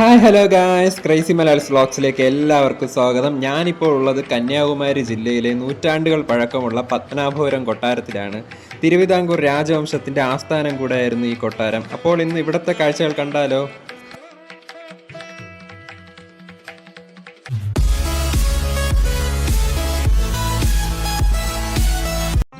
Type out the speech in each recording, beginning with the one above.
Hi hello guys, crazy Malayalis വ്ളോഗ്സിലേക്ക് എല്ലാവർക്കും സ്വാഗതം. ഞാനിപ്പോൾ ഉള്ളത് കന്യാകുമാരി ജില്ലയിലെ നൂറ്റാണ്ടുകൾ പഴക്കമുള്ള പത്മനാഭപുരം കൊട്ടാരത്തിലാണ്. തിരുവിതാംകൂർ രാജവംശത്തിൻ്റെ ആസ്ഥാനം കൂടെയായിരുന്നു ഈ കൊട്ടാരം. അപ്പോൾ ഇന്ന് ഇവിടുത്തെ കാഴ്ചകൾ കണ്ടാലോ?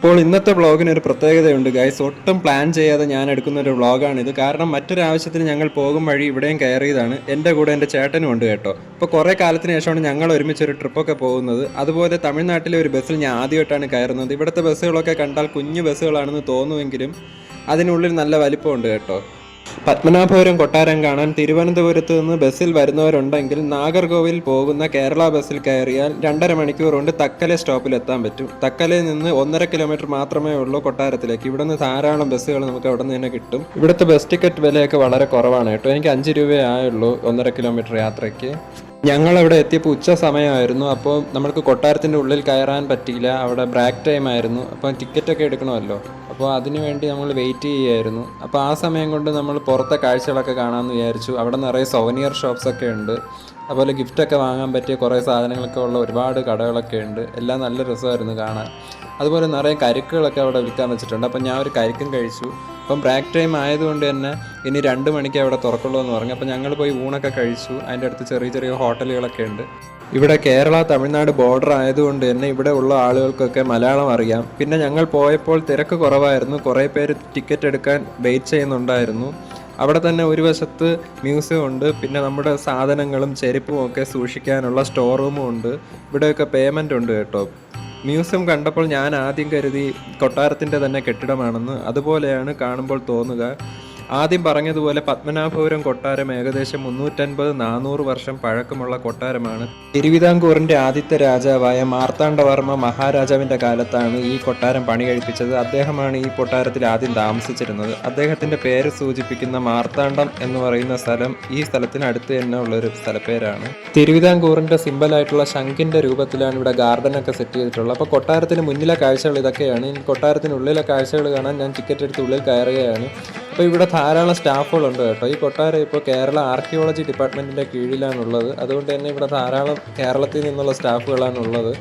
അപ്പോൾ ഇന്നത്തെ വ്ളോഗിന് ഒരു പ്രത്യേകതയുണ്ട് ഗൈസ്. ഒട്ടും പ്ലാൻ ചെയ്യാതെ ഞാൻ എടുക്കുന്ന ഒരു വ്ളോഗാണിത്. കാരണം മറ്റൊരാവശ്യത്തിന് ഞങ്ങൾ പോകും വഴി ഇവിടെയും കയറിയതാണ്. എൻ്റെ കൂടെ എൻ്റെ ചേട്ടനും ഉണ്ട് കേട്ടോ. അപ്പോൾ കുറേ കാലത്തിന് ശേഷമാണ് ഞങ്ങൾ ഒരുമിച്ച് ഒരു ട്രിപ്പൊക്കെ പോകുന്നത്. അതുപോലെ തമിഴ്നാട്ടിലെ ഒരു ബസ്സിൽ ഞാൻ ആദ്യമായിട്ടാണ് കയറുന്നത്. ഇവിടുത്തെ ബസ്സുകളൊക്കെ കണ്ടാൽ കുഞ്ഞു ബസ്സുകളാണെന്ന് തോന്നുമെങ്കിലും അതിനുള്ളിൽ നല്ല വലിപ്പമുണ്ട് കേട്ടോ. പത്മനാഭപുരം കൊട്ടാരം കാണാൻ തിരുവനന്തപുരത്ത് നിന്ന് ബസ്സിൽ വരുന്നവരുണ്ടെങ്കിൽ നാഗർകോവിൽ പോകുന്ന കേരള ബസ്സിൽ കയറിയാൽ 2.5 മണിക്കൂർ കൊണ്ട് തക്കലെ സ്റ്റോപ്പിൽ എത്താൻ പറ്റും. തക്കലയിൽ നിന്ന് 1.5 കിലോമീറ്റർ മാത്രമേ ഉള്ളൂ കൊട്ടാരത്തിലേക്ക്. ഇവിടെ നിന്ന് ധാരാളം ബസ്സുകൾ നമുക്ക് അവിടെ നിന്ന് തന്നെ കിട്ടും. ഇവിടുത്തെ ബസ് ടിക്കറ്റ് വിലയൊക്കെ വളരെ കുറവാണ് കേട്ടോ. എനിക്ക് 5 രൂപയേ ആയുള്ളൂ 1.5 കിലോമീറ്റർ യാത്രയ്ക്ക്. ഞങ്ങളവിടെ എത്തിയപ്പോൾ ഉച്ച സമയമായിരുന്നു. അപ്പോൾ നമ്മൾക്ക് കൊട്ടാരത്തിൻ്റെ ഉള്ളിൽ കയറാൻ പറ്റിയില്ല. അവിടെ ബ്രേക്ക് ടൈം ആയിരുന്നു. അപ്പോൾ ടിക്കറ്റൊക്കെ എടുക്കണമല്ലോ. അപ്പോൾ അതിനു വേണ്ടി നമ്മൾ വെയിറ്റ് ചെയ്യുമായിരുന്നു. അപ്പോൾ ആ സമയം കൊണ്ട് നമ്മൾ പുറത്തെ കാഴ്ചകളൊക്കെ കാണാമെന്ന് വിചാരിച്ചു. അവിടെ നിറയെ സൊവനിയർ ഷോപ്സൊക്കെ ഉണ്ട്. അതുപോലെ ഗിഫ്റ്റൊക്കെ വാങ്ങാൻ പറ്റിയ കുറേ സാധനങ്ങളൊക്കെ ഉള്ള ഒരുപാട് കടകളൊക്കെ ഉണ്ട്. എല്ലാം നല്ല രസമായിരുന്നു കാണാൻ. അതുപോലെ നിറയെ കരിക്കുകളൊക്കെ അവിടെ വിൽക്കാൻ വെച്ചിട്ടുണ്ട്. അപ്പം ഞാൻ ഒരു കരിക്കും കഴിച്ചു. അപ്പം ബ്രേക്ക് ടൈം ആയതുകൊണ്ട് തന്നെ ഇനി 2 മണിക്ക് അവിടെ തുറക്കുള്ളൂ എന്ന് പറഞ്ഞു. അപ്പം ഞങ്ങൾ പോയി ഊണൊക്കെ കഴിച്ചു. അതിൻ്റെ അടുത്ത് ചെറിയ ചെറിയ ഹോട്ടലുകളൊക്കെ ഉണ്ട്. ഇവിടെ കേരള തമിഴ്നാട് ബോർഡർ ആയതുകൊണ്ട് തന്നെ ഇവിടെ ഉള്ള ആളുകൾക്കൊക്കെ മലയാളം അറിയാം. പിന്നെ ഞങ്ങൾ പോയപ്പോൾ തിരക്ക് കുറവായിരുന്നു. കുറേ പേര് ടിക്കറ്റ് എടുക്കാൻ വെയിറ്റ് ചെയ്യുന്നുണ്ടായിരുന്നു. അവിടെ തന്നെ ഒരു വശത്ത് മ്യൂസിയം ഉണ്ട്. പിന്നെ നമ്മുടെ സാധനങ്ങളും ചെരുപ്പും ഒക്കെ സൂക്ഷിക്കാനുള്ള സ്റ്റോർ റൂമും ഉണ്ട്. ഇവിടെയൊക്കെ പേയ്മെൻ്റ് ഉണ്ട് കേട്ടോ. മ്യൂസിയം കണ്ടപ്പോൾ ഞാൻ ആദ്യം കരുതി കൊട്ടാരത്തിൻ്റെ തന്നെ കെട്ടിടമാണെന്ന്. അതുപോലെയാണ് കാണുമ്പോൾ തോന്നുക. ആദ്യം പറഞ്ഞതുപോലെ പത്മനാഭപുരം കൊട്ടാരം ഏകദേശം 350-400 വർഷം പഴക്കമുള്ള കൊട്ടാരമാണ്. തിരുവിതാംകൂറിൻ്റെ ആദ്യത്തെ രാജാവായ മാർത്താണ്ഡവർമ്മ മഹാരാജാവിൻ്റെ കാലത്താണ് ഈ കൊട്ടാരം പണി കഴിപ്പിച്ചത്. അദ്ദേഹമാണ് ഈ കൊട്ടാരത്തിൽ ആദ്യം താമസിച്ചിരുന്നത്. അദ്ദേഹത്തിൻ്റെ പേര് സൂചിപ്പിക്കുന്ന മാർത്താണ്ഡം എന്ന് പറയുന്ന സ്ഥലം ഈ സ്ഥലത്തിന് അടുത്ത് തന്നെ ഉള്ളൊരു സ്ഥലപ്പേരാണ്. തിരുവിതാംകൂറിൻ്റെ സിമ്പലായിട്ടുള്ള ശംഖിൻ്റെ രൂപത്തിലാണ് ഇവിടെ ഗാർഡനൊക്കെ സെറ്റ് ചെയ്തിട്ടുള്ളത്. അപ്പോൾ കൊട്ടാരത്തിന് മുന്നിലെ കാഴ്ചകൾ ഇതൊക്കെയാണ്. ഇനി കൊട്ടാരത്തിനുള്ളിലെ കാഴ്ചകൾ കാണാൻ ഞാൻ ടിക്കറ്റ് എടുത്ത് ഉള്ളിൽ കയറുകയാണ്. അപ്പോൾ ഇവിടെ ധാരാളം സ്റ്റാഫുകളുണ്ട് കേട്ടോ. ഈ കൊട്ടാരം ഇപ്പോൾ കേരള ആർക്കിയോളജി ഡിപ്പാർട്ട്മെൻറ്റിൻ്റെ കീഴിലാണുള്ളത്. അതുകൊണ്ട് തന്നെ ഇവിടെ ധാരാളം കേരളത്തിൽ നിന്നുള്ള സ്റ്റാഫുകളാണുള്ളത്.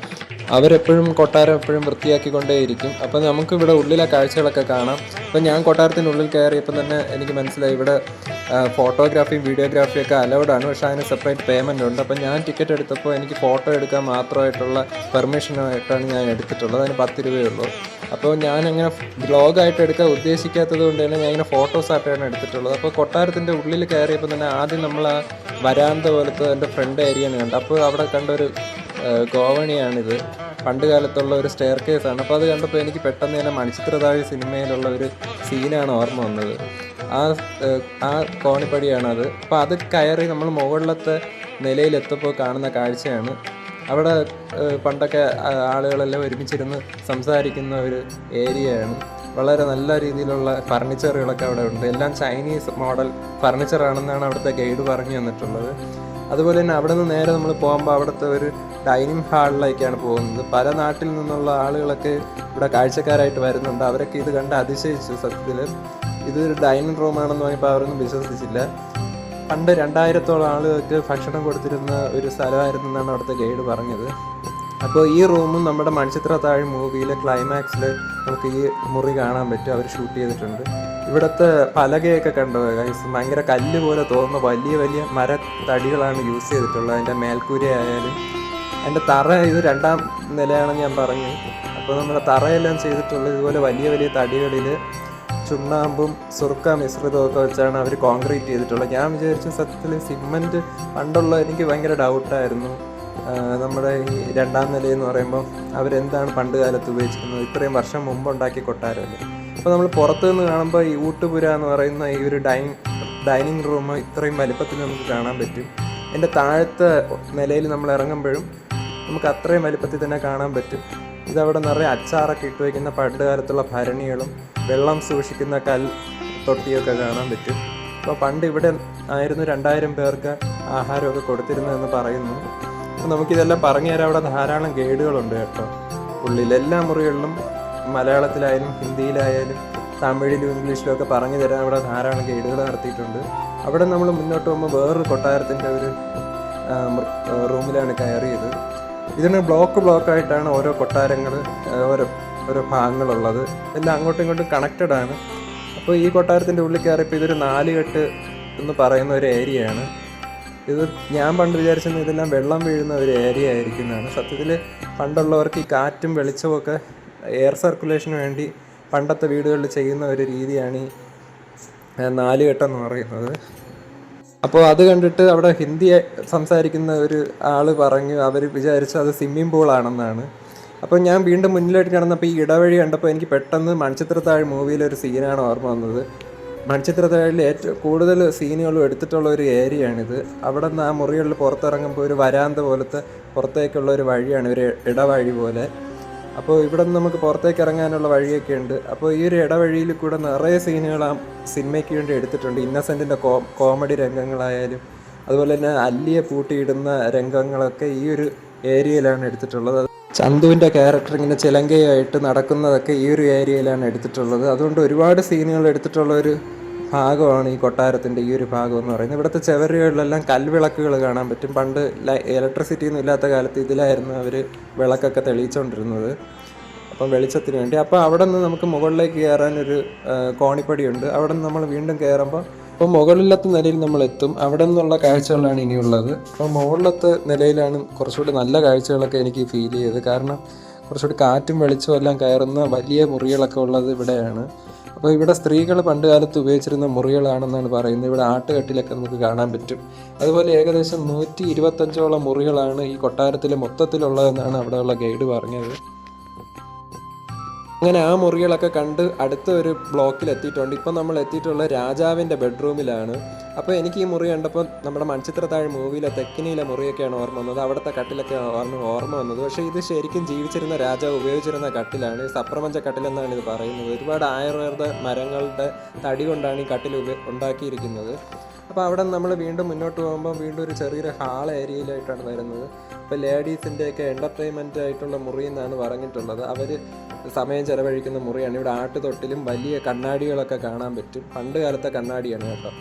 അവരെപ്പോഴും കൊട്ടാരം എപ്പോഴും വൃത്തിയാക്കിക്കൊണ്ടേയിരിക്കും. അപ്പോൾ നമുക്ക് ഇവിടെ ഉള്ളിലെ കാഴ്ചകളൊക്കെ കാണാം. അപ്പോൾ ഞാൻ കൊട്ടാരത്തിനുള്ളിൽ കയറിയപ്പോൾ തന്നെ എനിക്ക് മനസ്സിലായി ഇവിടെ ഫോട്ടോഗ്രാഫിയും വീഡിയോഗ്രാഫിയൊക്കെ അലൗഡാണ്. പക്ഷേ അതിന് സെപ്പറേറ്റ് പേയ്മെൻ്റ് ഉണ്ട്. അപ്പോൾ ഞാൻ ടിക്കറ്റ് എടുത്തപ്പോൾ എനിക്ക് ഫോട്ടോ എടുക്കാൻ മാത്രമായിട്ടുള്ള പെർമിഷനായിട്ടാണ് ഞാൻ എടുത്തിട്ടുള്ളത്. അതിന് 10 രൂപയുള്ളൂ. അപ്പോൾ ഞാനങ്ങനെ വ്ളോഗായിട്ട് എടുക്കാൻ ഉദ്ദേശിക്കാത്തത് കൊണ്ട് തന്നെ ഞാൻ ഇങ്ങനെ ഫോട്ടോസായിട്ടാണ് എടുത്തിട്ടുള്ളത്. അപ്പോൾ കൊട്ടാരത്തിൻ്റെ ഉള്ളിൽ കയറിയപ്പോൾ തന്നെ ആദ്യം നമ്മൾ ആ വരാന്ത പോലത്തെ എൻ്റെ ഫ്രണ്ട് ഏരിയയാണ് കണ്ടത്. അപ്പോൾ അവിടെ കണ്ടൊരു ഗോവണിയാണിത്. പണ്ട് കാലത്തുള്ള ഒരു സ്റ്റെയർ കേസാണ്. അപ്പോൾ അത് കണ്ടപ്പോൾ എനിക്ക് പെട്ടെന്ന് തന്നെ മണിച്ചിത്രതാഴ് സിനിമയിലുള്ള ഒരു സീനാണ് ഓർമ്മ വന്നത്. ആ കോണിപ്പടിയാണത്. അപ്പോൾ അത് കയറി നമ്മൾ മുകളിലത്തെ നിലയിലെത്തപ്പോൾ കാണുന്ന കാഴ്ചയാണ്. അവിടെ പണ്ടൊക്കെ ആളുകളെല്ലാം ഒരുമിച്ചിരുന്ന് സംസാരിക്കുന്ന ഒരു ഏരിയയാണ്. വളരെ നല്ല രീതിയിലുള്ള ഫർണിച്ചറുകളൊക്കെ അവിടെ ഉണ്ട്. എല്ലാം ചൈനീസ് മോഡൽ ഫർണിച്ചറാണെന്നാണ് അവിടുത്തെ ഗൈഡ് പറഞ്ഞു തന്നിട്ടുള്ളത്. അതുപോലെ തന്നെ അവിടെ നിന്ന് നേരെ നമ്മൾ പോകുമ്പോൾ അവിടുത്തെ ഒരു ഡൈനിങ് ഹാളിലേക്കാണ് പോകുന്നത്. പല നാട്ടിൽ നിന്നുള്ള ആളുകളൊക്കെ ഇവിടെ കാഴ്ചക്കാരായിട്ട് വരുന്നുണ്ട്. അവരൊക്കെ ഇത് കണ്ട് അതിശയിച്ചു. സത്യത്തിൽ ഇതൊരു ഡൈനിങ് റൂമാണെന്ന് പറഞ്ഞപ്പോൾ അവരൊന്നും വിശ്വസിച്ചില്ല. പണ്ട് 2000-ഓളം ആളുകൾക്ക് ഭക്ഷണം കൊടുത്തിരുന്ന ഒരു സ്ഥലമായിരുന്നു എന്നാണ് അവിടുത്തെ ഗൈഡ് പറഞ്ഞത്. അപ്പോൾ ഈ റൂമും നമ്മുടെ മണിച്ചിത്രത്താഴ് മൂവിയിലെ ക്ലൈമാക്സിൽ നമുക്ക് ഈ മുറി കാണാൻ പറ്റും. അവർ ഷൂട്ട് ചെയ്തിട്ടുണ്ട്. ഇവിടുത്തെ പലകയൊക്കെ കണ്ടോ ഗൈസ്, ഭയങ്കര കല്ല് പോലെ തോന്നുന്ന വലിയ വലിയ മരത്തടികളാണ് യൂസ് ചെയ്തിട്ടുള്ളത്. അതിൻ്റെ മേൽക്കൂരയായാലും അതിൻ്റെ തറ ഇത് 2ാം നിലയാണെന്ന് ഞാൻ പറഞ്ഞു. അപ്പോൾ നമ്മുടെ തറയെല്ലാം ചെയ്തിട്ടുള്ളത് ഇതുപോലെ വലിയ വലിയ തടികളിൽ ചുണ്ണാമ്പും സുർക്ക മിശ്രിതമൊക്കെ വെച്ചാണ് അവർ കോൺക്രീറ്റ് ചെയ്തിട്ടുള്ളത്. ഞാൻ വിചാരിച്ചു സത്യത്തിൽ സിമൻറ്റ് പണ്ടുള്ള എനിക്ക് ഭയങ്കര ഡൗട്ടായിരുന്നു. നമ്മുടെ ഈ 2ാം നിലയെന്ന് പറയുമ്പോൾ അവരെന്താണ് പണ്ട് കാലത്ത് ഉപയോഗിച്ചിരുന്നത്? ഇത്രയും വർഷം മുമ്പ് ഉണ്ടാക്കിയ കൊട്ടാരമല്ലേ. അപ്പോൾ നമ്മൾ പുറത്തു നിന്ന് കാണുമ്പോൾ ഈ ഊട്ടുപുര എന്ന് പറയുന്ന ഈ ഒരു ഡൈനിങ് റൂം ഇത്രയും വലിപ്പത്തിൽ നമുക്ക് കാണാൻ പറ്റും. എൻ്റെ താഴത്തെ നിലയിൽ നമ്മൾ ഇറങ്ങുമ്പോഴും നമുക്ക് അത്രയും വലിപ്പത്തിൽ തന്നെ കാണാൻ പറ്റും. ഇതവിടെ നിറയെ അച്ചാറൊക്കെ ഇട്ട് വയ്ക്കുന്ന പണ്ട് കാലത്തുള്ള ഭരണികളും വെള്ളം സൂക്ഷിക്കുന്ന തൊട്ടിയൊക്കെ കാണാൻ പറ്റും. അപ്പോൾ പണ്ട് ഇവിടെ ആയിരുന്നു 2000 പേർക്ക് ആഹാരമൊക്കെ കൊടുത്തിരുന്നതെന്ന് പറയുന്നു. അപ്പോൾ നമുക്കിതെല്ലാം പറഞ്ഞു തരാൻ അവിടെ ധാരാളം ഗൈഡുകളുണ്ട് കേട്ടോ. ഉള്ളിൽ എല്ലാ മുറികളിലും മലയാളത്തിലായാലും ഹിന്ദിയിലായാലും തമിഴിലും ഇംഗ്ലീഷിലും ഒക്കെ പറഞ്ഞു തരാൻ അവിടെ ധാരാളം ഗൈഡുകൾ നടത്തിയിട്ടുണ്ട്. അവിടെ നമ്മൾ മുന്നോട്ട് പോകുമ്പോൾ വേറൊരു കൊട്ടാരത്തിൻ്റെ ഒരു റൂമിലാണ് കയറിയത്. ഇതിന് ബ്ലോക്കായിട്ടാണ് ഓരോ കൊട്ടാരങ്ങൾ, ഓരോ ഓരോ ഭാഗങ്ങളുള്ളത്. എല്ലാം അങ്ങോട്ടും ഇങ്ങോട്ടും കണക്റ്റഡ് ആണ്. അപ്പോൾ ഈ കൊട്ടാരത്തിൻ്റെ ഉള്ളിൽ കയറിയപ്പോൾ ഇതൊരു 4 കെട്ട് എന്ന് പറയുന്ന ഒരു ഏരിയയാണ്. ഇത് ഞാൻ പണ്ട് വിചാരിച്ചത് ഇതെല്ലാം വെള്ളം വീഴുന്ന ഒരു ഏരിയ ആയിരിക്കുന്നതാണ്. സത്യത്തിൽ പണ്ടുള്ളവർക്ക് ഈ കാറ്റും വെളിച്ചമൊക്കെ എയർ സർക്കുലേഷന് വേണ്ടി പണ്ടത്തെ വീടുകളിൽ ചെയ്യുന്ന ഒരു രീതിയാണ് ഈ 4 കെട്ടെന്ന് പറയുന്നത്. അപ്പോൾ അത് കണ്ടിട്ട് അവിടെ ഹിന്ദി സംസാരിക്കുന്ന ഒരു ആൾ പറഞ്ഞു, അവർ വിചാരിച്ചു അത് സ്വിമ്മിംഗ് പൂളാണെന്നാണ്. അപ്പോൾ ഞാൻ വീണ്ടും മുന്നിലായിട്ട് കിടന്നപ്പോൾ ഈ ഇടവഴി കണ്ടപ്പോൾ എനിക്ക് പെട്ടെന്ന് മൺചിത്രത്താഴ് മൂവിയിലൊരു സീനാണ് ഓർമ്മ വന്നത്. മൺചിത്രത്താഴിൽ ഏറ്റവും കൂടുതൽ സീനുകളും എടുത്തിട്ടുള്ള ഒരു ഏരിയയാണിത്. അവിടെ നിന്ന് ആ മുറികളിൽ പുറത്തിറങ്ങുമ്പോൾ ഒരു വരാന്ത പോലത്തെ പുറത്തേക്കുള്ള ഒരു വഴിയാണ്, ഒരു ഇടവഴി പോലെ. അപ്പോൾ ഇവിടെ നിന്ന് നമുക്ക് പുറത്തേക്ക് ഇറങ്ങാനുള്ള വഴിയൊക്കെ ഉണ്ട്. അപ്പോൾ ഈ ഒരു ഇടവഴിയിൽ കൂടെ നിറയെ സീനുകൾ ആ സിനിമയ്ക്ക് വേണ്ടി എടുത്തിട്ടുണ്ട്. ഇന്നസെൻറ്റിൻ്റെ കോമഡി രംഗങ്ങളായാലും അതുപോലെ തന്നെ അല്ലിയെ പൂട്ടിയിടുന്ന രംഗങ്ങളൊക്കെ ഈ ഒരു ഏരിയയിലാണ് എടുത്തിട്ടുള്ളത്. ചന്തുവിൻ്റെ ക്യാരക്ടർ ഇങ്ങനെ ചിലങ്കയായിട്ട് നടക്കുന്നതൊക്കെ ഈ ഒരു ഏരിയയിലാണ് എടുത്തിട്ടുള്ളത്. അതുകൊണ്ട് ഒരുപാട് സീനുകൾ എടുത്തിട്ടുള്ള ഒരു ഭാഗമാണ് ഈ കൊട്ടാരത്തിൻ്റെ ഈ ഒരു ഭാഗം എന്ന് പറയുന്നത്. ഇവിടുത്തെ ചുവരുകളിലെല്ലാം കൽവിളക്കുകൾ കാണാൻ പറ്റും. പണ്ട് ഇലക്ട്രിസിറ്റി ഒന്നും ഇല്ലാത്ത കാലത്ത് ഇതിലായിരുന്നു അവർ വിളക്കൊക്കെ തെളിയിച്ചുകൊണ്ടിരുന്നത്, അപ്പം വെളിച്ചത്തിന് വേണ്ടി. അപ്പോൾ അവിടെ നിന്ന് നമുക്ക് മുകളിലേക്ക് കയറാനൊരു കോണിപ്പടിയുണ്ട്. അവിടെ നിന്ന് നമ്മൾ വീണ്ടും കയറുമ്പോൾ അപ്പോൾ മുകളിലത്തെ നിലയിൽ നമ്മൾ എത്തും. അവിടെ നിന്നുള്ള കാഴ്ചകളാണ് ഇനിയുള്ളത്. അപ്പോൾ മുകളിലത്തെ നിലയിലാണ് കുറച്ചുകൂടി നല്ല കാഴ്ചകളൊക്കെ എനിക്ക് ഫീൽ ചെയ്തത്. കാരണം കുറച്ചുകൂടി കാറ്റും വെളിച്ചവും എല്ലാം കയറുന്ന വലിയ മുറികളൊക്കെ ഉള്ളത് ഇവിടെയാണ്. അപ്പോൾ ഇവിടെ സ്ത്രീകൾ പണ്ട് കാലത്ത് ഉപയോഗിച്ചിരുന്ന മുറികളാണെന്നാണ് പറയുന്നത്. ഇവിടെ ആട്ടുകട്ടിലൊക്കെ നമുക്ക് കാണാൻ പറ്റും. അതുപോലെ ഏകദേശം 125ഓളം മുറികളാണ് ഈ കൊട്ടാരത്തിൽ മൊത്തത്തിലുള്ളതെന്നാണ് അവിടെയുള്ള ഗൈഡ് പറഞ്ഞത്. അങ്ങനെ ആ മുറികളൊക്കെ കണ്ട് അടുത്ത ഒരു ബ്ലോക്കിൽ എത്തിയിട്ടുണ്ട്. ഇപ്പം നമ്മൾ എത്തിയിട്ടുള്ള രാജാവിൻ്റെ ബെഡ്റൂമിലാണ്. അപ്പോൾ എനിക്ക് ഈ മുറി കണ്ടപ്പോൾ നമ്മുടെ മൺചിത്രത്താഴ് മൂവിയിലെ തെക്കിനിയിലെ മുറിയൊക്കെയാണ് ഓർമ്മ വന്നത്. അവിടുത്തെ കട്ടിലൊക്കെ ഓർമ്മ വന്നത്. പക്ഷേ ഇത് ശരിക്കും ജീവിച്ചിരുന്ന രാജാവ് ഉപയോഗിച്ചിരുന്ന കട്ടിലാണ്. സപ്രപഞ്ച കട്ടിലെന്നാണ് ഇത് പറയുന്നത്. ഒരുപാട് ആയുർവേദ മരങ്ങളുടെ തടി കൊണ്ടാണ് ഈ കട്ടിൽ ഉണ്ടാക്കിയിരിക്കുന്നത്. അപ്പോൾ അവിടെ നമ്മൾ വീണ്ടും മുന്നോട്ട് പോകുമ്പോൾ വീണ്ടും ഒരു ചെറിയൊരു ഹാൾ ഏരിയയിലായിട്ടാണ് വരുന്നത്. ഇപ്പോൾ ലേഡീസിൻ്റെയൊക്കെ എൻ്റർടൈൻമെൻ്റ് ആയിട്ടുള്ള മുറി എന്നാണ് പറഞ്ഞിട്ടുള്ളത്. അവർ സമയം ചെലവഴിക്കുന്ന മുറിയാണ്. ഇവിടെ ആട്ടുതൊട്ടിലും വലിയ കണ്ണാടികളൊക്കെ കാണാൻ പറ്റും. പണ്ട് കാലത്തെ കണ്ണാടിയാണ് കേട്ടോ.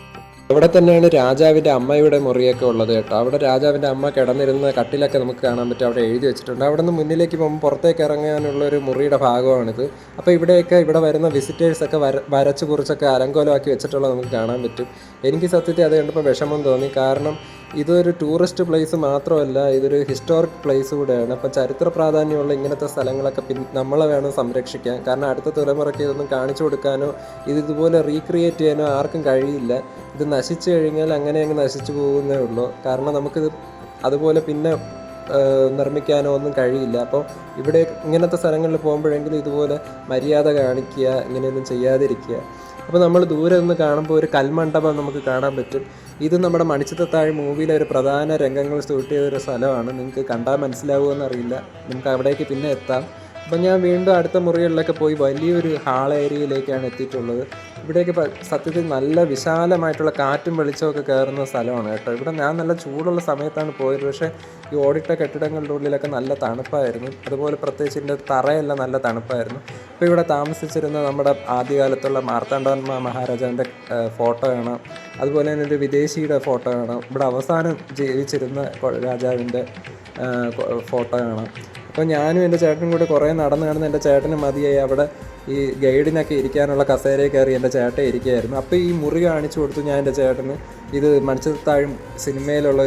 ഇവിടെ തന്നെയാണ് രാജാവിൻ്റെ അമ്മയുടെ മുറിയൊക്കെ ഉള്ളത് കേട്ടോ. അവിടെ രാജാവിൻ്റെ അമ്മ കിടന്നിരുന്ന കട്ടിലൊക്കെ നമുക്ക് കാണാൻ പറ്റും, അവിടെ എഴുതി വെച്ചിട്ടുണ്ട്. അവിടെ നിന്ന് മുന്നിലേക്ക് പോകുമ്പോൾ പുറത്തേക്ക് ഇറങ്ങാനുള്ളൊരു മുറിയുടെ ഭാഗമാണിത്. അപ്പോൾ ഇവിടെ വരുന്ന വിസിറ്റേഴ്സൊക്കെ വരച്ച് കുറിച്ചൊക്കെ അലങ്കോലമാക്കി വെച്ചിട്ടുള്ളത് നമുക്ക് കാണാൻ പറ്റും. എനിക്ക് സത്യത്തിൽ അത് കണ്ടപ്പോൾ വിഷമം തോന്നി. കാരണം ഇതൊരു ടൂറിസ്റ്റ് പ്ലേസ് മാത്രമല്ല, ഇതൊരു ഹിസ്റ്റോറിക് പ്ലേസ് കൂടെയാണ്. അപ്പം ചരിത്ര പ്രാധാന്യമുള്ള ഇങ്ങനത്തെ സ്ഥലങ്ങളൊക്കെ നമ്മളെ വേണം സംരക്ഷിക്കാൻ. കാരണം അടുത്ത തലമുറയ്ക്ക് ഇതൊന്നും കാണിച്ചു കൊടുക്കാനോ ഇതുപോലെ റീക്രിയേറ്റ് ചെയ്യാനോ ആർക്കും കഴിയില്ല. ഇത് നശിച്ചു കഴിഞ്ഞാൽ അങ്ങനെ അങ്ങ് നശിച്ചു പോകുന്നേ ഉള്ളൂ. കാരണം നമുക്കിത് അതുപോലെ പിന്നെ നിർമ്മിക്കാനോ ഒന്നും കഴിയില്ല. അപ്പോൾ ഇവിടെ ഇങ്ങനത്തെ സ്ഥലങ്ങളിൽ പോകുമ്പോഴെങ്കിലും ഇതുപോലെ മര്യാദ കാണിക്കുക, ഇങ്ങനെയൊന്നും ചെയ്യാതിരിക്കുക. അപ്പോൾ നമ്മൾ ദൂരെ നിന്ന് കാണുമ്പോൾ ഒരു കൽമണ്ഡപം നമുക്ക് കാണാൻ പറ്റും. ഇത് നമ്മുടെ മണിച്ചിത്രത്താഴ് മൂവിയിലെ ഒരു പ്രധാന രംഗങ്ങൾ ഷൂട്ട് ചെയ്തൊരു സ്ഥലമാണ്. നിങ്ങൾക്ക് കണ്ടാൽ മനസ്സിലാവുമെന്നറിയില്ല. നമുക്ക് അവിടേക്ക് പിന്നെ എത്താം. അപ്പം ഞാൻ വീണ്ടും അടുത്ത മുറികളിലൊക്കെ പോയി വലിയൊരു ഹാൾ ഏരിയയിലേക്കാണ് എത്തിയിട്ടുള്ളത്. ഇവിടേക്ക് സത്യത്തിൽ നല്ല വിശാലമായിട്ടുള്ള കാറ്റും വെളിച്ചമൊക്കെ കയറുന്ന സ്ഥലമാണ് കേട്ടോ. ഇവിടെ ഞാൻ നല്ല ചൂടുള്ള സമയത്താണ് പോയത്. പക്ഷേ ഈ ഓടിട്ട കെട്ടിടങ്ങളുടെ ഉള്ളിലൊക്കെ നല്ല തണുപ്പായിരുന്നു. അതുപോലെ പ്രത്യേകിച്ച് ഇതിൻ്റെ തറയെല്ലാം നല്ല തണുപ്പായിരുന്നു. അപ്പോൾ ഇവിടെ താമസിച്ചിരുന്ന നമ്മുടെ ആദ്യകാലത്തുള്ള മാർത്താണ്ഡവർമ്മ മഹാരാജാവിൻ്റെ ഫോട്ടോ കാണാം. അതുപോലെ തന്നെ ഒരു വിദേശിയുടെ ഫോട്ടോ കാണാം. ഇവിടെ അവസാനം ജീവിച്ചിരുന്ന രാജാവിൻ്റെ ഫോട്ടോ കാണാം. അപ്പോൾ ഞാനും എൻ്റെ ചേട്ടനും കൂടി കുറേ നടന്ന് എൻ്റെ ചേട്ടന് മതിയായി. അവിടെ ഈ ഗൈഡിനൊക്കെ ഇരിക്കാനുള്ള കസേരയിൽ കയറി എൻ്റെ ചേട്ടൻ ഇരിക്കുകയായിരുന്നു. അപ്പോൾ ഈ മുറി കാണിച്ചു കൊടുത്തു ഞാൻ എൻ്റെ ചേട്ടന്. ഇത് മണിച്ചിത്രത്താഴ് സിനിമയിലുള്ള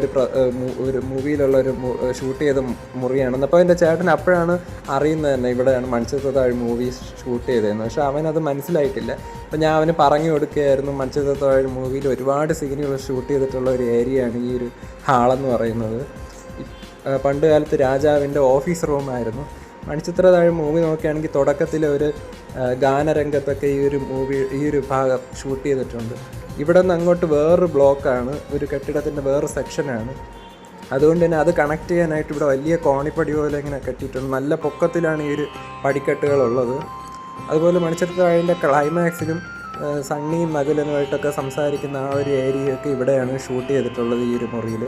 ഒരു മൂവിയിലുള്ള ഒരു ഷൂട്ട് ചെയ്ത മുറിയാണെന്ന്. അപ്പോൾ എൻ്റെ ചേട്ടൻ അപ്പോഴാണ് അറിയുന്നത് തന്നെ ഇവിടെയാണ് മണിച്ചിത്രത്താഴ് മൂവി ഷൂട്ട് ചെയ്തതെന്ന്. പക്ഷേ അവനത് മനസ്സിലായിട്ടില്ല. അപ്പോൾ ഞാൻ അവന് പറഞ്ഞു കൊടുക്കുകയായിരുന്നു മണിച്ചിത്രത്താഴ് മൂവിയിൽ ഒരുപാട് സീനുകൾ ഷൂട്ട് ചെയ്തിട്ടുള്ള ഒരു ഏരിയയാണ് ഈ ഒരു ഹാളെന്ന് പറയുന്നത്. പണ്ട് കാലത്ത് രാജാവിൻ്റെ ഓഫീസ് റൂമായിരുന്നു. മണിച്ചിത്രത്താഴ് മൂവി നോക്കുകയാണെങ്കിൽ തുടക്കത്തിൽ ഒരു ഗാനരംഗത്തൊക്കെ ഈ ഒരു ഭാഗം ഷൂട്ട് ചെയ്തിട്ടുണ്ട്. ഇവിടെ നിന്ന് അങ്ങോട്ട് വേറൊരു ബ്ലോക്കാണ്, ഒരു കെട്ടിടത്തിൻ്റെ വേറൊരു സെക്ഷനാണ്. അതുകൊണ്ട് തന്നെ അത് കണക്ട് ചെയ്യാനായിട്ട് ഇവിടെ വലിയ കോണിപ്പടി പോലെ ഇങ്ങനെ കെട്ടിയിട്ടുണ്ട്. നല്ല പൊക്കത്തിലാണ് ഈ ഒരു പടിക്കെട്ടുകളുള്ളത്. അതുപോലെ മണിച്ചിത്രത്താഴിൻ്റെ ക്ലൈമാക്സിലും സണ്ണിയും നകുലനുമായിട്ടൊക്കെ സംസാരിക്കുന്ന ആ ഒരു ഏരിയയൊക്കെ ഇവിടെയാണ് ഷൂട്ട് ചെയ്തിട്ടുള്ളത്. ഈ ഒരു മുറിയിൽ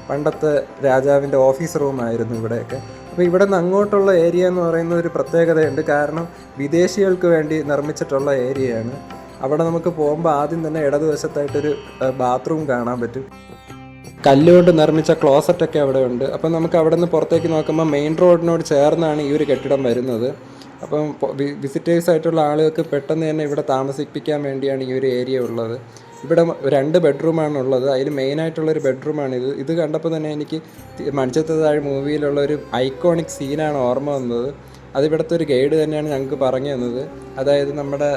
പണ്ടത്തെ രാജാവിൻ്റെ ഓഫീസ് റൂമായിരുന്നു ഇവിടെയൊക്കെ. അപ്പോൾ ഇവിടെ നിന്ന് അങ്ങോട്ടുള്ള ഏരിയ എന്ന് പറയുന്ന ഒരു പ്രത്യേകതയുണ്ട്. കാരണം വിദേശികൾക്ക് വേണ്ടി നിർമ്മിച്ചിട്ടുള്ള ഏരിയയാണ്. അവിടെ നമുക്ക് പോകുമ്പോൾ ആദ്യം തന്നെ ഇടതുവശത്തായിട്ടൊരു ബാത്റൂം കാണാൻ പറ്റും. കല്ലുകൊണ്ട് നിർമ്മിച്ച ക്ലോസറ്റൊക്കെ അവിടെ ഉണ്ട്. അപ്പം നമുക്ക് അവിടെ നിന്ന് പുറത്തേക്ക് നോക്കുമ്പോൾ മെയിൻ റോഡിനോട് ചേർന്നാണ് ഈ ഒരു കെട്ടിടം വരുന്നത്. അപ്പം വിസിറ്റേഴ്സ് ആയിട്ടുള്ള ആളുകൾക്ക് പെട്ടെന്ന് തന്നെ ഇവിടെ താമസിപ്പിക്കാൻ വേണ്ടിയാണ് ഈ ഒരു ഏരിയ ഉള്ളത്. ഇവിടെ 2 ബെഡ്റൂമാണ് ഉള്ളത്. അതിൽ മെയിനായിട്ടുള്ളൊരു ബെഡ്റൂമാണിത്. ഇത് കണ്ടപ്പോൾ തന്നെ എനിക്ക് മണിച്ചിത്രത്താഴ് മൂവിയിലുള്ള ഒരു ഐക്കോണിക് സീനാണ് ഓർമ്മ വന്നത്. അതിവിടുത്തെ ഒരു ഗൈഡ് തന്നെയാണ് ഞങ്ങൾക്ക് പറഞ്ഞു തന്നത്. അതായത് നമ്മുടെ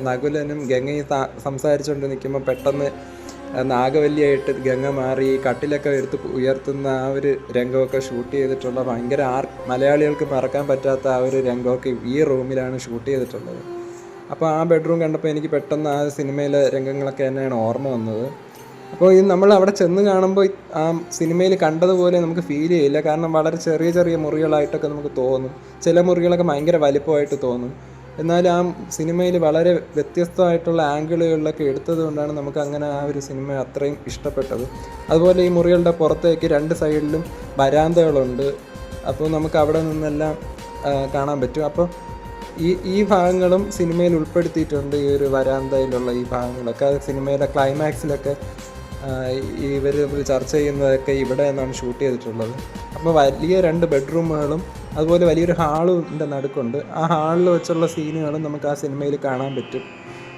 നകുലനും ഗംഗയും സംസാരിച്ചുകൊണ്ട് നിൽക്കുമ്പോൾ പെട്ടെന്ന് നാഗവല്ലിയായിട്ട് ഗംഗ മാറി കട്ടിലൊക്കെ ഉയർത്തുന്ന ആ ഒരു രംഗമൊക്കെ ഷൂട്ട് ചെയ്തിട്ടുള്ള ഭയങ്കര മലയാളികൾക്ക് മറക്കാൻ പറ്റാത്ത ആ ഒരു രംഗമൊക്കെ ഈ റൂമിലാണ് ഷൂട്ട് ചെയ്തിട്ടുള്ളത്. അപ്പോൾ ആ ബെഡ്റൂം കണ്ടപ്പോൾ എനിക്ക് പെട്ടെന്ന് ആ സിനിമയിലെ രംഗങ്ങളൊക്കെ തന്നെയാണ് ഓർമ്മ വന്നത്. അപ്പോൾ ഇത് നമ്മൾ അവിടെ ചെന്ന് കാണുമ്പോൾ ആ സിനിമയിൽ കണ്ടതുപോലെ നമുക്ക് ഫീൽ ചെയ്യില്ല. കാരണം വളരെ ചെറിയ ചെറിയ മുറികളായിട്ടൊക്കെ നമുക്ക് തോന്നും. ചില മുറികളൊക്കെ ഭയങ്കര വലിപ്പമായിട്ട് തോന്നും. എന്നാൽ ആ സിനിമയിൽ വളരെ വ്യത്യസ്തമായിട്ടുള്ള ആംഗിളുകളിലൊക്കെ എടുത്തത് കൊണ്ടാണ് നമുക്ക് അങ്ങനെ ആ ഒരു സിനിമ അത്രയും ഇഷ്ടപ്പെട്ടത്. അതുപോലെ ഈ മുറികളുടെ പുറത്തേക്ക് 2 സൈഡിലും വരാന്തകളുണ്ട്. അപ്പോൾ നമുക്ക് അവിടെ നിന്നെല്ലാം കാണാൻ പറ്റും. അപ്പോൾ ഈ ഭാഗങ്ങളും സിനിമയിൽ ഉൾപ്പെടുത്തിയിട്ടുണ്ട്. ഈ ഒരു വരാന്തയിലുള്ള ഈ ഭാഗങ്ങളൊക്കെ അത് സിനിമയിലെ ക്ലൈമാക്സിലൊക്കെ ഇവർ ചർച്ച ചെയ്യുന്നതൊക്കെ ഇവിടെ നിന്നാണ് ഷൂട്ട് ചെയ്തിട്ടുള്ളത്. അപ്പോൾ വലിയ 2 ബെഡ്റൂമുകളും അതുപോലെ വലിയൊരു ഹാളും ഇതിൻ്റെ നടുക്കുണ്ട്. ആ ഹാളിൽ വെച്ചുള്ള സീനുകളും നമുക്ക് ആ സിനിമയിൽ കാണാൻ പറ്റും.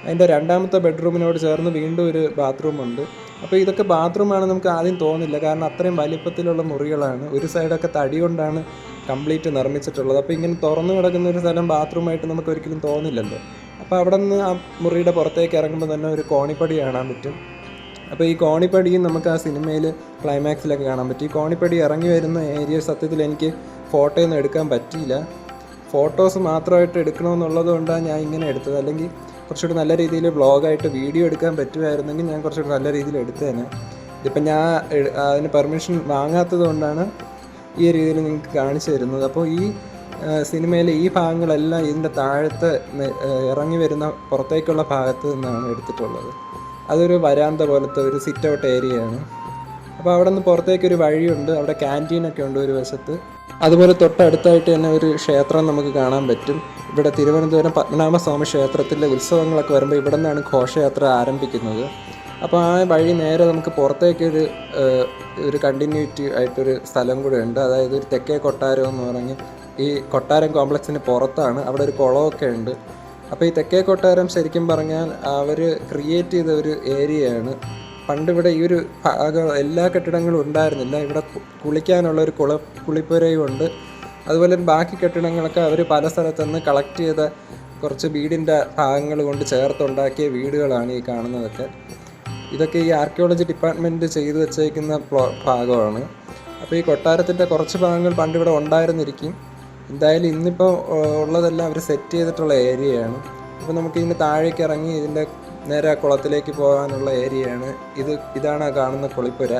അതിൻ്റെ 2ാമത്തെ ബെഡ്റൂമിനോട് ചേർന്ന് വീണ്ടും ഒരു ബാത്റൂമുണ്ട്. അപ്പോൾ ഇതൊക്കെ ബാത്റൂമാണ് നമുക്ക് ആദ്യം തോന്നില്ല. കാരണം അത്രയും വലിപ്പത്തിലുള്ള മുറികളാണ്. ഒരു സൈഡൊക്കെ തടി കൊണ്ടാണ് കംപ്ലീറ്റ് നിർമ്മിച്ചിട്ടുള്ളത്. അപ്പോൾ ഇങ്ങനെ തുറന്നു കിടക്കുന്ന ഒരു സ്ഥലം ബാത്റൂമായിട്ട് നമുക്ക് ഒരിക്കലും തോന്നില്ലല്ലോ. അപ്പോൾ അവിടെ നിന്ന് ആ മുറിയുടെ പുറത്തേക്ക് ഇറങ്ങുമ്പോൾ തന്നെ ഒരു കോണിപ്പടി കാണാൻ പറ്റും. അപ്പോൾ ഈ കോണിപ്പടിയും നമുക്ക് ആ സിനിമയിൽ ക്ലൈമാക്സിലൊക്കെ കാണാൻ പറ്റും. ഈ കോണിപ്പടി ഇറങ്ങി വരുന്ന ഏരിയ സത്യത്തിൽ എനിക്ക് ഫോട്ടോയൊന്നും എടുക്കാൻ പറ്റിയില്ല. ഫോട്ടോസ് മാത്രമായിട്ട് എടുക്കണമെന്നുള്ളത് കൊണ്ടാണ് ഞാൻ ഇങ്ങനെ എടുത്തത്. അല്ലെങ്കിൽ കുറച്ചുകൂടി നല്ല രീതിയിൽ വ്ളോഗായിട്ട് വീഡിയോ എടുക്കാൻ പറ്റുമായിരുന്നെങ്കിൽ ഞാൻ കുറച്ചുകൂടി നല്ല രീതിയിൽ എടുത്തേനെ. ഇതിപ്പോൾ ഞാൻ അതിന് പെർമിഷൻ വാങ്ങാത്തത് കൊണ്ടാണ് ഈ രീതിയിൽ നിങ്ങൾക്ക് കാണിച്ചു തരുന്നത്. അപ്പോൾ ഈ സിനിമയിലെ ഈ ഭാഗങ്ങളെല്ലാം ഇതിൻ്റെ താഴത്തെ ഇറങ്ങി വരുന്ന പുറത്തേക്കുള്ള ഭാഗത്ത് നിന്നാണ് എടുത്തിട്ടുള്ളത്. അതൊരു വരാന്ത പോലത്തെ ഒരു സിറ്റ് ഔട്ട് ഏരിയയാണ്. അപ്പോൾ അവിടെ നിന്ന് പുറത്തേക്കൊരു വഴിയുണ്ട്. അവിടെ ക്യാൻറ്റീനൊക്കെ ഉണ്ട് ഒരു വശത്ത്. അതുപോലെ തൊട്ടടുത്തായിട്ട് തന്നെ ഒരു ക്ഷേത്രം നമുക്ക് കാണാൻ പറ്റും. ഇവിടെ തിരുവനന്തപുരം പത്മനാഭസ്വാമി ക്ഷേത്രത്തിലെ ഉത്സവങ്ങളൊക്കെ വരുമ്പോൾ ഇവിടെ നിന്നാണ് ഘോഷയാത്ര ആരംഭിക്കുന്നത്. അപ്പോൾ ആ വഴി നേരെ നമുക്ക് പുറത്തേക്കൊരു കണ്ടിന്യൂറ്റി ആയിട്ടൊരു സ്ഥലം കൂടെ ഉണ്ട്. അതായത് ഒരു തെക്കേ കൊട്ടാരം എന്ന് പറഞ്ഞ് ഈ കൊട്ടാരം കോംപ്ലക്സിന് പുറത്താണ്. അവിടെ ഒരു കുളമൊക്കെ ഉണ്ട്. അപ്പോൾ ഈ തെക്കേ കൊട്ടാരം ശരിക്കും പറഞ്ഞാൽ അവർ ക്രിയേറ്റ് ചെയ്ത ഒരു ഏരിയയാണ്. പണ്ടിവിടെ ഈ ഒരു ഭാഗം എല്ലാ കെട്ടിടങ്ങളും ഉണ്ടായിരുന്നില്ല. ഇവിടെ കുളിക്കാനുള്ളൊരു കുളിപ്പുരയും ഉണ്ട്. അതുപോലെ ബാക്കി കെട്ടിടങ്ങളൊക്കെ അവർ പല സ്ഥലത്തുനിന്ന് കളക്ട് ചെയ്ത കുറച്ച് വീടിൻ്റെ ഭാഗങ്ങൾ കൊണ്ട് ചേർത്തുണ്ടാക്കിയ വീടുകളാണ് ഈ കാണുന്നതൊക്കെ. ഇതൊക്കെ ഈ ആർക്കിയോളജി ഡിപ്പാർട്ട്മെൻറ്റ് ചെയ്തു വെച്ചേക്കുന്ന ഭാഗമാണ്. അപ്പോൾ ഈ കൊട്ടാരത്തിൻ്റെ കുറച്ച് ഭാഗങ്ങൾ പണ്ടിവിടെ ഉണ്ടായിരുന്നിരിക്കും. എന്തായാലും ഇന്നിപ്പോൾ ഉള്ളതെല്ലാം അവർ സെറ്റ് ചെയ്തിട്ടുള്ള ഏരിയയാണ്. അപ്പോൾ നമുക്ക് ഇതിൻ്റെ താഴേക്ക് ഇറങ്ങി ഇതിൻ്റെ നേരെ കുളത്തിലേക്ക് പോകാനുള്ള ഏരിയയാണ് ഇതാണ് കാണുന്ന കുളിപ്പുര.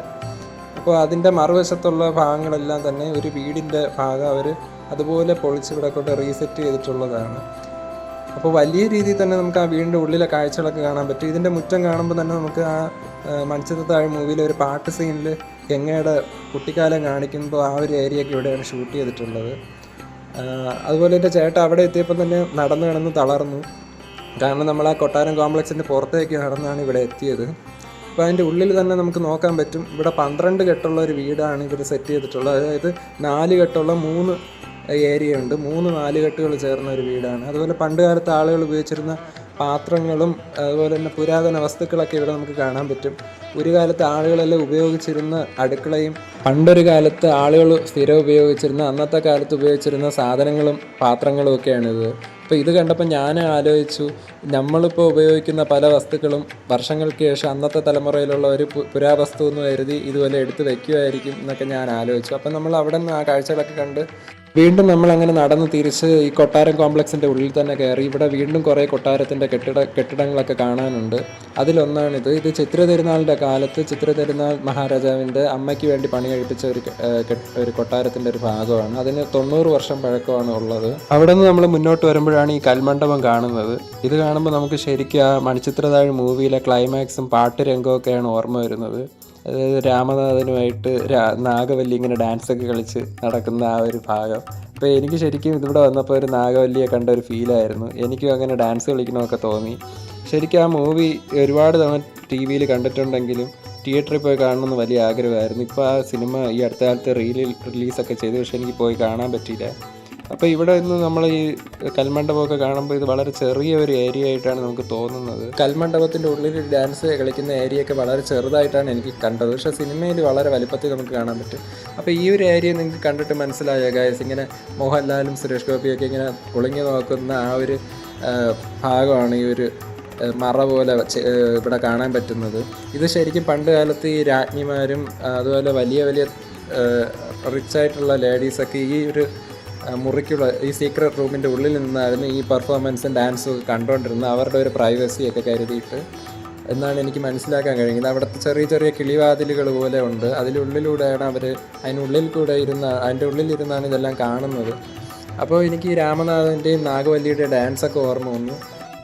അപ്പോൾ അതിൻ്റെ മറുവശത്തുള്ള ഭാഗങ്ങളെല്ലാം തന്നെ ഒരു വീടിൻ്റെ ഭാഗം അവർ അതുപോലെ പൊളിച്ച് ഇവിടെ കൊണ്ട് റീസെറ്റ് ചെയ്തിട്ടുള്ളതാണ്. അപ്പോൾ വലിയ രീതിയിൽ തന്നെ നമുക്ക് ആ വീടിൻ്റെ ഉള്ളിലെ കാഴ്ചകളൊക്കെ കാണാൻ പറ്റും. ഇതിൻ്റെ മുറ്റം കാണുമ്പോൾ തന്നെ നമുക്ക് ആ മണിച്ചിത്രത്താഴ് മൂവിയിലെ ഒരു പാട്ട് സീനിൽ ഗംഗയുടെ കുട്ടിക്കാലം കാണിക്കുമ്പോൾ ആ ഒരു ഏരിയയൊക്കെ ഇവിടെയാണ് ഷൂട്ട് ചെയ്തിട്ടുള്ളത്. അതുപോലെ എൻ്റെ ചേട്ടൻ അവിടെ എത്തിയപ്പോൾ തന്നെ നടന്ന് കിടന്ന് തളർന്നു. കാരണം നമ്മൾ ആ കൊട്ടാരം കോംപ്ലക്സിൻ്റെ പുറത്തേക്ക് നടന്നാണ് ഇവിടെ എത്തിയത്. അപ്പോൾ അതിൻ്റെ ഉള്ളിൽ തന്നെ നമുക്ക് നോക്കാൻ പറ്റും. ഇവിടെ 12 കെട്ടുള്ള ഒരു വീടാണ് ഇവർ സെറ്റ് ചെയ്തിട്ടുള്ളത്. അതായത് 4 കെട്ടുള്ള 3 ഏരിയ ഉണ്ട്. 4 കെട്ടുകൾ ചേർന്ന ഒരു വീടാണ്. അതുപോലെ പണ്ട് കാലത്ത് ആളുകൾ ഉപയോഗിച്ചിരുന്ന പാത്രങ്ങളും അതുപോലെ തന്നെ പുരാതന വസ്തുക്കളൊക്കെ ഇവിടെ നമുക്ക് കാണാൻ പറ്റും. ഒരു കാലത്ത് ആളുകളെല്ലാം ഉപയോഗിച്ചിരുന്ന അടുക്കളയും പണ്ടൊരു കാലത്ത് ആളുകൾ സ്ഥിരം ഉപയോഗിച്ചിരുന്ന അന്നത്തെ കാലത്ത് ഉപയോഗിച്ചിരുന്ന സാധനങ്ങളും പാത്രങ്ങളും ഒക്കെയാണിത്. അപ്പോൾ ഇത് കണ്ടപ്പോൾ ഞാൻ ആലോചിച്ചു, നമ്മളിപ്പോൾ ഉപയോഗിക്കുന്ന പല വസ്തുക്കളും വർഷങ്ങൾക്ക് ശേഷം അന്നത്തെ തലമുറയിലുള്ള ഒരു പുരാവസ്തു എന്ന് കരുതി ഇതുപോലെ എടുത്ത് വയ്ക്കുമായിരിക്കും എന്നൊക്കെ ഞാൻ ആലോചിച്ചു. അപ്പം നമ്മൾ അവിടെ നിന്ന് ആ കാഴ്ചകളൊക്കെ കണ്ട് വീണ്ടും നമ്മളങ്ങനെ നടന്ന് തിരിച്ച് ഈ കൊട്ടാരം കോംപ്ലക്സിൻ്റെ ഉള്ളിൽ തന്നെ കയറി. ഇവിടെ വീണ്ടും കുറേ കൊട്ടാരത്തിൻ്റെ കെട്ടിടങ്ങളൊക്കെ കാണാനുണ്ട്. അതിലൊന്നാണിത്. ഇത് ചിത്ര തിരുനാളിൻ്റെ കാലത്ത് ചിത്ര തിരുനാൾ മഹാരാജാവിൻ്റെ അമ്മയ്ക്ക് വേണ്ടി പണി കഴിപ്പിച്ച ഒരു കൊട്ടാരത്തിൻ്റെ ഒരു ഭാഗമാണ്. അതിന് 90 വർഷം പഴക്കമാണ് ഉള്ളത്. അവിടെ നിന്ന് നമ്മൾ മുന്നോട്ട് വരുമ്പോഴാണ് ഈ കൽമണ്ഡപം കാണുന്നത്. ഇത് കാണുമ്പോൾ നമുക്ക് ശരിക്കും ആ മണിച്ചിത്രത്താഴ് മൂവിയിലെ ക്ലൈമാക്സും പാട്ട് രംഗമൊക്കെയാണ് ഓർമ്മ വരുന്നത്. അതായത് രാമനാഥനുമായിട്ട് നാഗവല്ലി ഇങ്ങനെ ഡാൻസൊക്കെ കളിച്ച് നടക്കുന്ന ആ ഒരു ഭാഗം. അപ്പോൾ എനിക്ക് ശരിക്കും ഇതിവിടെ വന്നപ്പോൾ ഒരു നാഗവല്ലിയെ കണ്ട ഒരു ഫീലായിരുന്നു. എനിക്കും അങ്ങനെ ഡാൻസ് കളിക്കണമൊക്കെ തോന്നി. ശരിക്കും ആ മൂവി ഒരുപാട് തവണ TV-യിൽ കണ്ടിട്ടുണ്ടെങ്കിലും തിയേറ്ററിൽ പോയി കാണണമെന്ന് വലിയ ആഗ്രഹമായിരുന്നു. ഇപ്പോൾ ആ സിനിമ ഈ അടുത്ത കാലത്ത് റിലീസൊക്കെ ചെയ്തു, പക്ഷേ എനിക്ക് പോയി കാണാൻ പറ്റിയില്ല. അപ്പോൾ ഇവിടെ നിന്ന് നമ്മൾ ഈ കൽമണ്ഡപമൊക്കെ കാണുമ്പോൾ ഇത് വളരെ ചെറിയ ഒരു ഏരിയ ആയിട്ടാണ് നമുക്ക് തോന്നുന്നത്. കൽമണ്ഡപത്തിൻ്റെ ഉള്ളിൽ ഡാൻസ് കളിക്കുന്ന ഏരിയയൊക്കെ വളരെ ചെറുതായിട്ടാണ് എനിക്ക് കണ്ടത്, പക്ഷേ സിനിമയിൽ വളരെ വലുപ്പത്തിൽ നമുക്ക് കാണാൻ പറ്റും. അപ്പോൾ ഈ ഒരു ഏരിയ നിങ്ങൾക്ക് കണ്ടിട്ട് മനസ്സിലായോ ഗൈസ്? ഇങ്ങനെ മോഹൻലാലും സുരേഷ് ഗോപിയൊക്കെ ഇങ്ങനെ ഒളിഞ്ഞു നോക്കുന്ന ആ ഒരു ഭാഗമാണ് ഈ ഒരു മറ പോലെ ഇവിടെ കാണാൻ പറ്റുന്നത്. ഇത് ശരിക്കും പണ്ട് കാലത്ത് ഈ രാജ്ഞിമാരും അതുപോലെ വലിയ വലിയ റിച്ചായിട്ടുള്ള ലേഡീസൊക്കെ ഈ ഒരു മുറിക്കുള്ള ഈ സീക്രട്ട് റൂമിൻ്റെ ഉള്ളിൽ നിന്നായിരുന്നു ഈ പെർഫോമൻസും ഡാൻസും ഒക്കെ കണ്ടുകൊണ്ടിരുന്നത്, അവരുടെ ഒരു പ്രൈവസിയൊക്കെ കരുതിയിട്ട് എന്നാണ് എനിക്ക് മനസ്സിലാക്കാൻ കഴിയുന്നത്. അവിടുത്തെ ചെറിയ ചെറിയ കിളിവാതിലുകൾ പോലെ ഉണ്ട്, അതിനുള്ളിലൂടെയാണ് അവർ അതിൻ്റെ ഉള്ളിലിരുന്നാണ് ഇതെല്ലാം കാണുന്നത്. അപ്പോൾ എനിക്ക് രാമനാഥൻ്റെയും നാഗവല്ലിയുടെയും ഡാൻസൊക്കെ ഓർമ്മ വന്നു.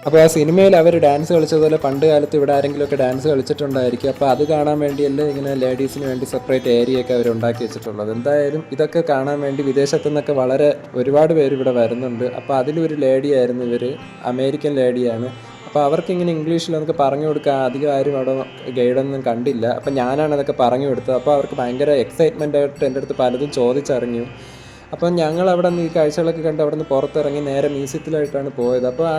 അപ്പോൾ ആ സിനിമയിൽ അവർ ഡാൻസ് കളിച്ചതുപോലെ പണ്ട് കാലത്ത് ഇവിടെ ആരെങ്കിലുമൊക്കെ ഡാൻസ് കളിച്ചിട്ടുണ്ടായിരിക്കും. അപ്പോൾ അത് കാണാൻ വേണ്ടിയല്ലേ ഇങ്ങനെ ലേഡീസിന് വേണ്ടി സെപ്പറേറ്റ് ഏരിയയൊക്കെ അവർ ഉണ്ടാക്കി വെച്ചിട്ടുള്ളത്. എന്തായാലും ഇതൊക്കെ കാണാൻ വേണ്ടി വിദേശത്തു നിന്നൊക്കെ ഒരുപാട് പേര് ഇവിടെ വരുന്നുണ്ട്. അപ്പോൾ അതിലൊരു ലേഡിയായിരുന്നു ഇവർ, അമേരിക്കൻ ലേഡിയാണ്. അപ്പോൾ അവർക്കിങ്ങനെ ഇംഗ്ലീഷിൽ നമുക്ക് പറഞ്ഞു കൊടുക്കാൻ അധികം ആരും അവിടെ ഗൈഡൊന്നും കണ്ടില്ല. അപ്പോൾ ഞാനാണ് അതൊക്കെ പറഞ്ഞു കൊടുത്തത്. അപ്പോൾ അവർക്ക് ഭയങ്കര എക്സൈറ്റ്മെൻ്റ് ആയിട്ട് എൻ്റെ അടുത്ത് പലതും ചോദിച്ചറിഞ്ഞു. അപ്പം ഞങ്ങൾ അവിടെ നിന്ന് ഈ കാഴ്ചകളൊക്കെ കണ്ട് അവിടെ നിന്ന് പുറത്തിറങ്ങി നേരെ മ്യൂസിയത്തിലായിട്ടാണ് പോയത്. അപ്പോൾ ആ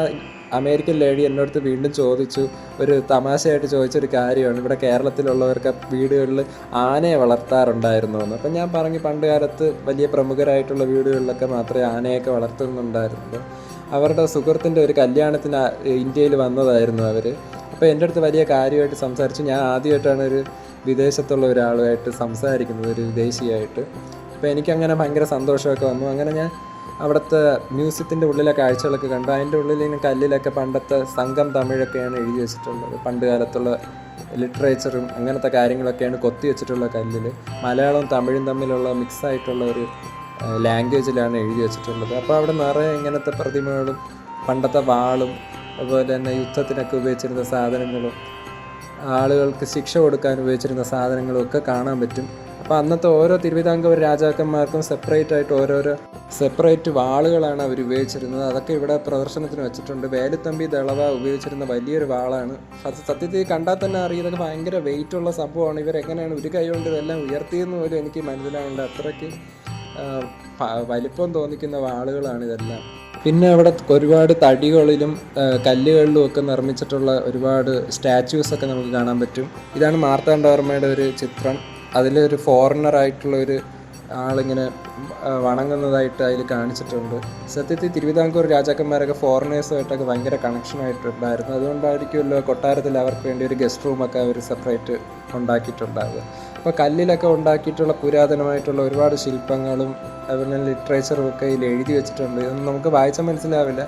അമേരിക്കൻ ലേഡി എൻ്റെ അടുത്ത് വീണ്ടും ചോദിച്ചു, ഒരു തമാശയായിട്ട് ചോദിച്ചൊരു കാര്യമാണ്, ഇവിടെ കേരളത്തിലുള്ളവർക്ക് വീടുകളിൽ ആനയെ വളർത്താറുണ്ടായിരുന്നു എന്ന്. അപ്പം ഞാൻ പറഞ്ഞു, പണ്ട് കാലത്ത് വലിയ പ്രമുഖരായിട്ടുള്ള വീടുകളിലൊക്കെ മാത്രമേ ആനയൊക്കെ വളർത്തുന്നുണ്ടായിരുന്നുള്ളൂ. അവരുടെ സുഹൃത്തിൻ്റെ ഒരു കല്യാണത്തിന് ഇന്ത്യയിൽ വന്നതായിരുന്നു അവർ. അപ്പോൾ എൻ്റെ അടുത്ത് വലിയ കാര്യമായിട്ട് സംസാരിച്ചു. ഞാൻ ആദ്യമായിട്ടാണ് ഒരു വിദേശത്തുള്ള ഒരാളുമായിട്ട് സംസാരിക്കുന്നത്, ഒരു വിദേശിയായിട്ട്. അപ്പോൾ എനിക്കങ്ങനെ ഭയങ്കര സന്തോഷമൊക്കെ വന്നു. അങ്ങനെ ഞാൻ അവിടുത്തെ മ്യൂസിയത്തിൻ്റെ ഉള്ളിലെ കാഴ്ചകളൊക്കെ കണ്ടു. അതിൻ്റെ ഉള്ളിൽ ഇങ്ങനെ കല്ലിലൊക്കെ പണ്ടത്തെ സംഘം തമിഴൊക്കെയാണ് എഴുതി വെച്ചിട്ടുള്ളത്. പണ്ട് കാലത്തുള്ള ലിറ്ററേച്ചറും അങ്ങനത്തെ കാര്യങ്ങളൊക്കെയാണ് കൊത്തി വെച്ചിട്ടുള്ള കല്ലിൽ. മലയാളവും തമിഴും തമ്മിലുള്ള മിക്സായിട്ടുള്ള ഒരു ലാംഗ്വേജിലാണ് എഴുതി വെച്ചിട്ടുള്ളത്. അപ്പോൾ അവിടെ നിറയെ ഇങ്ങനത്തെ പ്രതിമകളും പണ്ടത്തെ വാളും അതുപോലെ തന്നെ യുദ്ധത്തിനൊക്കെ ഉപയോഗിച്ചിരുന്ന സാധനങ്ങളും ആളുകൾക്ക് ശിക്ഷ കൊടുക്കാൻ ഉപയോഗിച്ചിരുന്ന സാധനങ്ങളും ഒക്കെ കാണാൻ പറ്റും. അപ്പോൾ അന്നത്തെ ഓരോ തിരുവിതാംകൂർ രാജാക്കന്മാർക്കും സെപ്പറേറ്റ് വാളുകളാണ് അവർ ഉപയോഗിച്ചിരുന്നത്. അതൊക്കെ ഇവിടെ പ്രദർശനത്തിന് വെച്ചിട്ടുണ്ട്. വേലുത്തമ്പി ദളവ ഉപയോഗിച്ചിരുന്ന വലിയൊരു വാളാണ്. സത്യത്തിൽ കണ്ടാൽ തന്നെ അറിയാം ഇതൊക്കെ ഭയങ്കര വെയിറ്റുള്ള സംഭവമാണ്. ഇവരെങ്ങനെയാണ് ഒരു കൈ കൊണ്ട് ഇതെല്ലാം ഉയർത്തിയെന്ന് പോലും എനിക്ക് മനസ്സിലാവില്ല. അത്രയ്ക്ക് വലിപ്പം തോന്നിക്കുന്ന വാളുകളാണ് ഇതെല്ലാം. പിന്നെ അവിടെ ഒരുപാട് തടികളിലും കല്ലുകളിലും ഒക്കെ നിർമ്മിച്ചിട്ടുള്ള ഒരുപാട് സ്റ്റാച്യൂസൊക്കെ നമുക്ക് കാണാൻ പറ്റും. ഇതാണ് മാർത്താണ്ഡവർമ്മയുടെ ഒരു ചിത്രം. അതിലൊരു ഫോറിനറായിട്ടുള്ള ഒരു ആളിങ്ങനെ വണങ്ങുന്നതായിട്ട് അതിൽ കാണിച്ചിട്ടുണ്ട്. സത്യത്തിൽ തിരുവിതാംകൂർ രാജാക്കന്മാരൊക്കെ ഫോറിനേഴ്സുമായിട്ടൊക്കെ ഭയങ്കര കണക്ഷനായിട്ടുണ്ടായിരുന്നു. അതുകൊണ്ടായിരിക്കുമല്ലോ കൊട്ടാരത്തിൽ അവർക്ക് വേണ്ടി ഒരു ഗസ്റ്റ് റൂമൊക്കെ അവർ സെപ്പറേറ്റ് ഉണ്ടാക്കിയിട്ടുണ്ടാവുക. അപ്പോൾ കല്ലിലൊക്കെ ഉണ്ടാക്കിയിട്ടുള്ള പുരാതനമായിട്ടുള്ള ഒരുപാട് ശില്പങ്ങളും അതുപോലെ ലിറ്ററേച്ചറും ഒക്കെ ഇതിൽ എഴുതി വെച്ചിട്ടുണ്ട്. ഇതൊന്നും നമുക്ക് വായിച്ചാൽ മനസ്സിലാവില്ല.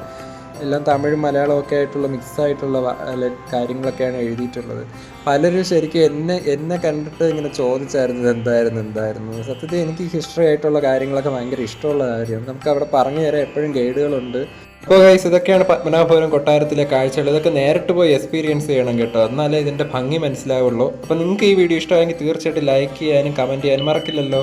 എല്ലാം തമിഴും മലയാളവും ഒക്കെ ആയിട്ടുള്ള മിക്സായിട്ടുള്ള കാര്യങ്ങളൊക്കെയാണ് എഴുതിയിട്ടുള്ളത്. പലരും ശരിക്കും എന്നെ കണ്ടിട്ട് ഇങ്ങനെ ചോദിച്ചായിരുന്നു എന്തായിരുന്നു. സത്യത്തിൽ എനിക്ക് ഹിസ്റ്ററി ആയിട്ടുള്ള കാര്യങ്ങളൊക്കെ ഭയങ്കര ഇഷ്ടമുള്ള കാര്യമാണ്. നമുക്ക് അവിടെ പറഞ്ഞു തരാൻ എപ്പോഴും ഗൈഡുകളുണ്ട്. അപ്പോൾ ഗൈസ്, ഇതൊക്കെയാണ് പത്മനാഭപുരം കൊട്ടാരത്തിലെ കാഴ്ചകൾ. ഇതൊക്കെ നേരിട്ട് പോയി എക്സ്പീരിയൻസ് ചെയ്യണം കേട്ടോ, എന്നാലേ ഇതിൻ്റെ ഭംഗി മനസ്സിലാവുള്ളൂ. അപ്പോൾ നിങ്ങൾക്ക് ഈ വീഡിയോ ഇഷ്ടമായെങ്കിൽ തീർച്ചയായിട്ടും ലൈക്ക് ചെയ്യാനും കമൻറ്റ് ചെയ്യാനും മറക്കില്ലല്ലോ.